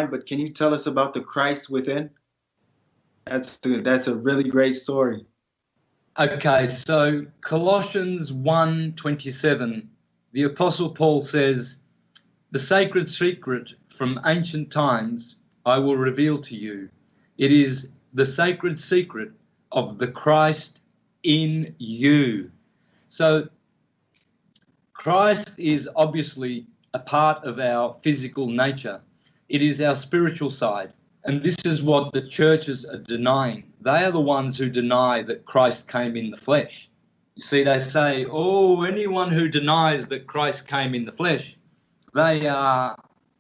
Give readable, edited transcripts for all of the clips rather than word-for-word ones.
but can you tell us about the Christ within? That's a really great story. Okay, so Colossians 1:27, the Apostle Paul says, "The sacred secret from ancient times I will reveal to you. It is the sacred secret of the Christ in you." So Christ is obviously a part of our physical nature. It is our spiritual side. And this is what the churches are denying. They are the ones who deny that Christ came in the flesh. You see, they say, oh, anyone who denies that Christ came in the flesh, they are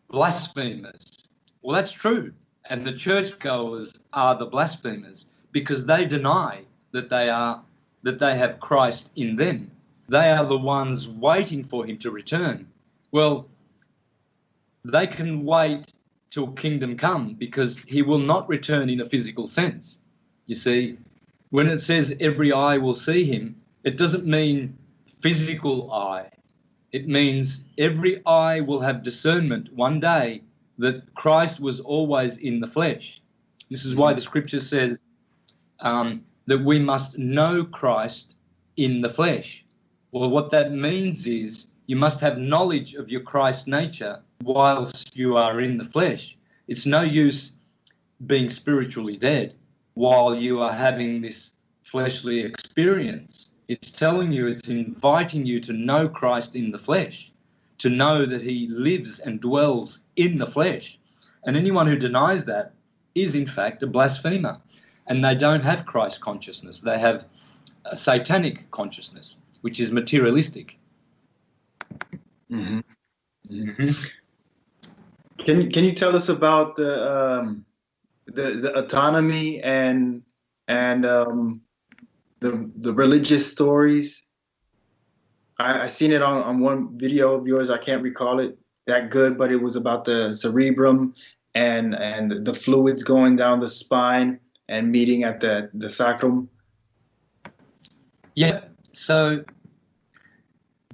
blasphemers. Well, that's true. And the churchgoers are the blasphemers because they deny that they have Christ in them. They are the ones waiting for him to return. Well, they can wait till kingdom come because he will not return in a physical sense. You see, when it says every eye will see him, it doesn't mean physical eye. It means every eye will have discernment one day that Christ was always in the flesh. This is why the scripture says that we must know Christ in the flesh. Well, what that means is you must have knowledge of your Christ nature whilst you are in the flesh. It's no use being spiritually dead while you are having this fleshly experience. It's telling you, it's inviting you to know Christ in the flesh, to know that he lives and dwells in the flesh. And anyone who denies that is in fact a blasphemer. And they don't have Christ consciousness. They have a satanic consciousness, which is materialistic. Mm-hmm. Mm-hmm. Can you tell us about the autonomy and the religious stories? I seen it on one video of yours. I can't recall it that good, but it was about the cerebrum and the fluids going down the spine and meeting at the sacrum. Yeah. So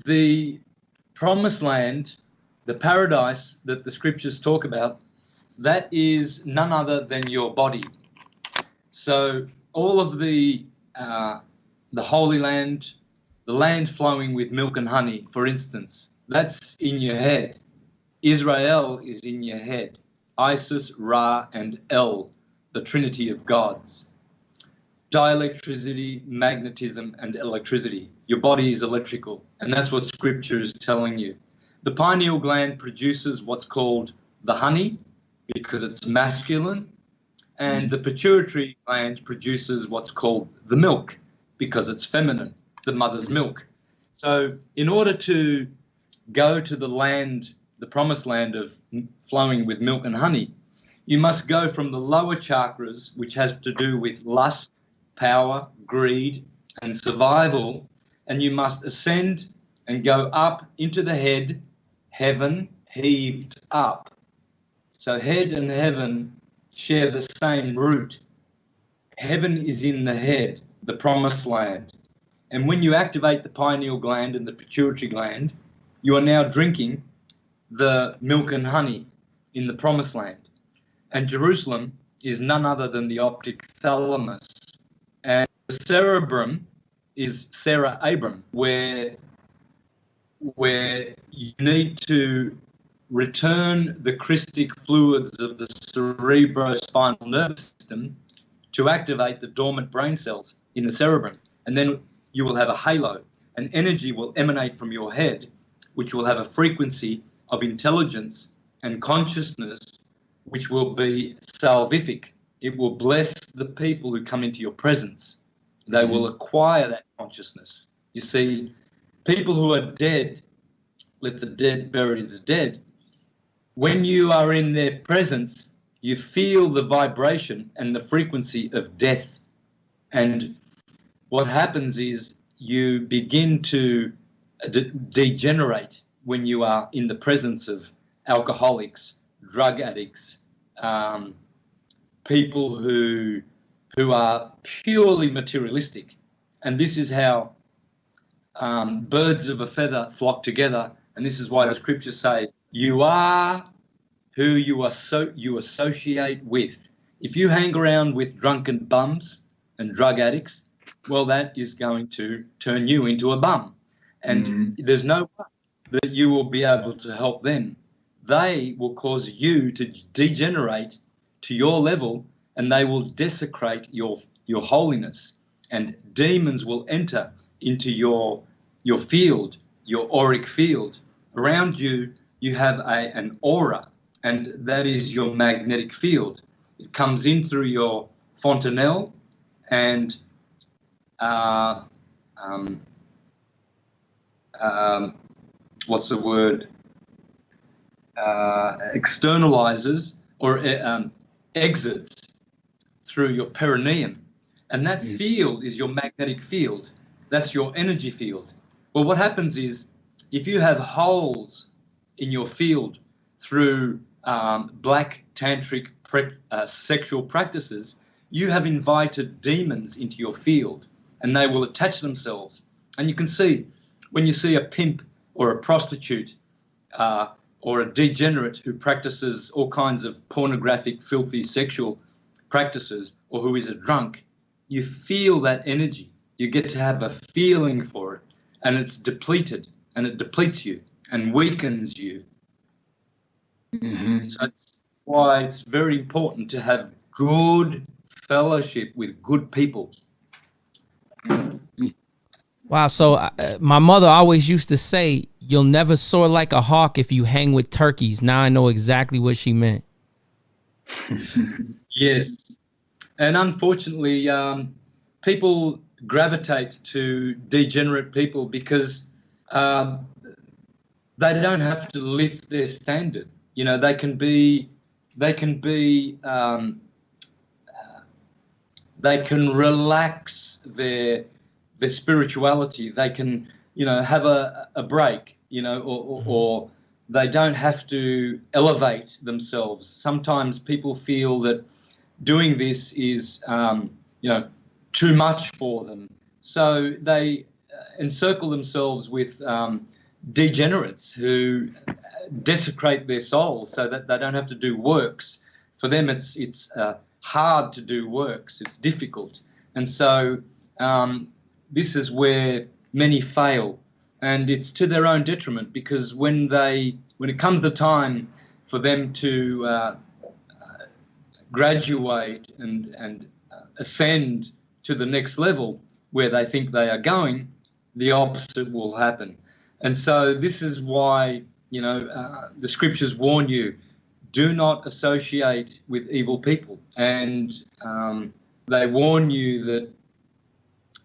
the promised land, the paradise that the scriptures talk about, that is none other than your body. So all of the Holy Land, the land flowing with milk and honey, for instance, that's in your head. Israel is in your head. Isis, Ra, and El, the Trinity of gods. Dielectricity, magnetism, and electricity. Your body is electrical, and that's what scripture is telling you. The pineal gland produces what's called the honey because it's masculine, and the pituitary gland produces what's called the milk because it's feminine, the mother's milk. So in order to go to the land, the promised land of flowing with milk and honey, you must go from the lower chakras, which has to do with lust, power, greed, and survival, and you must ascend and go up into the head, heaven heaved up. So head and heaven share the same root. Heaven is in the head, the promised land. And when you activate the pineal gland and the pituitary gland, you are now drinking the milk and honey in the promised land. And Jerusalem is none other than the optic thalamus. And the cerebrum is Sarah Abram, where you need to return the crystic fluids of the cerebrospinal nervous system to activate the dormant brain cells in the cerebrum. And then you will have a halo, and energy will emanate from your head, which will have a frequency of intelligence and consciousness, which will be salvific. It will bless the people who come into your presence. They will acquire that consciousness. You see, people who are dead, let the dead bury the dead. When you are in their presence, you feel the vibration and the frequency of death. And what happens is you begin to degenerate when you are in the presence of alcoholics, drug addicts, people who are purely materialistic. And this is how birds of a feather flock together. And this is why the scriptures say, you are who you associate with. If you hang around with drunken bums and drug addicts, well, that is going to turn you into a bum. And there's no way that you will be able to help them. They will cause you to degenerate to your level, and they will desecrate your holiness. And demons will enter into your field, your auric field. Around you, you have an aura, and that is your magnetic field. It comes in through your fontanelle and what's the word? Externalizes or exits through your perineum. And that field is your magnetic field. That's your energy field. Well, what happens is if you have holes in your field through black tantric sexual practices, you have invited demons into your field, and they will attach themselves. And you can see when you see a pimp or a prostitute or a degenerate who practices all kinds of pornographic, filthy sexual practices, or who is a drunk, you feel that energy. You get to have a feeling for it, and it's depleted, and it depletes you and weakens you. So that's why it's very important to have good fellowship with good people. Wow. So my mother always used to say, you'll never soar like a hawk if you hang with turkeys. Now I know exactly what she meant. Yes. And unfortunately, people gravitate to degenerate people because they don't have to lift their standard. You know, they can relax their spirituality. They can, you know, have a break, you know, or they don't have to elevate themselves. Sometimes people feel that doing this is, you know, too much for them. So they encircle themselves with degenerates who desecrate their souls so that they don't have to do works. For them, it's hard to do works. It's difficult. And so this is where many fail, and it's to their own detriment, because when it comes the time for them to graduate and ascend to the next level where they think they are going, the opposite will happen. And so this is why, you know, the scriptures warn you, do not associate with evil people. And they warn you that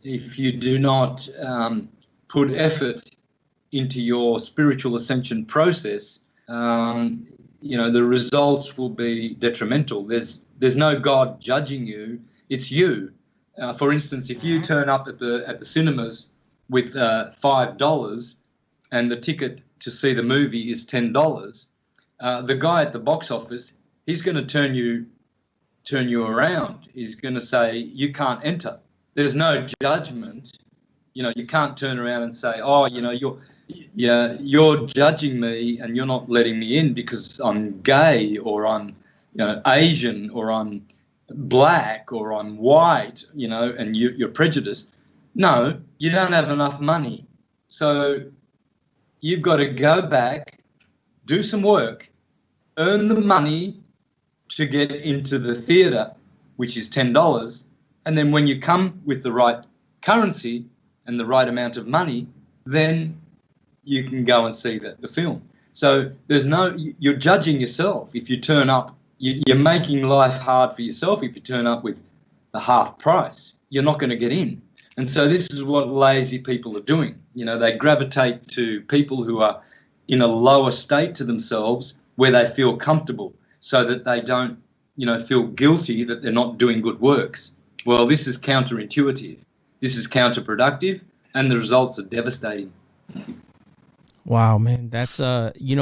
if you do not put effort into your spiritual ascension process, you know, the results will be detrimental. There's no God judging you, it's you. For instance, if you turn up at the cinemas with $5 and the ticket to see the movie is $10, the guy at the box office, he's going to turn you around. He's going to say, you can't enter. There's no judgment. You know, you can't turn around and say, oh, you know, you're judging me and you're not letting me in because I'm gay, or I'm, you know, Asian, or I'm black, or I'm white, you know, and you're prejudiced. No, you don't have enough money. So you've got to go back, do some work, earn the money to get into the theatre, which is $10. And then when you come with the right currency and the right amount of money, then you can go and see the film. So you're judging yourself. If you turn up, you're making life hard for yourself. If you turn up with the half price, you're not going to get in. And so this is what lazy people are doing. You know, they gravitate to people who are in a lower state to themselves where they feel comfortable, so that they don't, you know, feel guilty that they're not doing good works. Well, this is counterintuitive. This is counterproductive, and the results are devastating. Wow, man. That's, you know,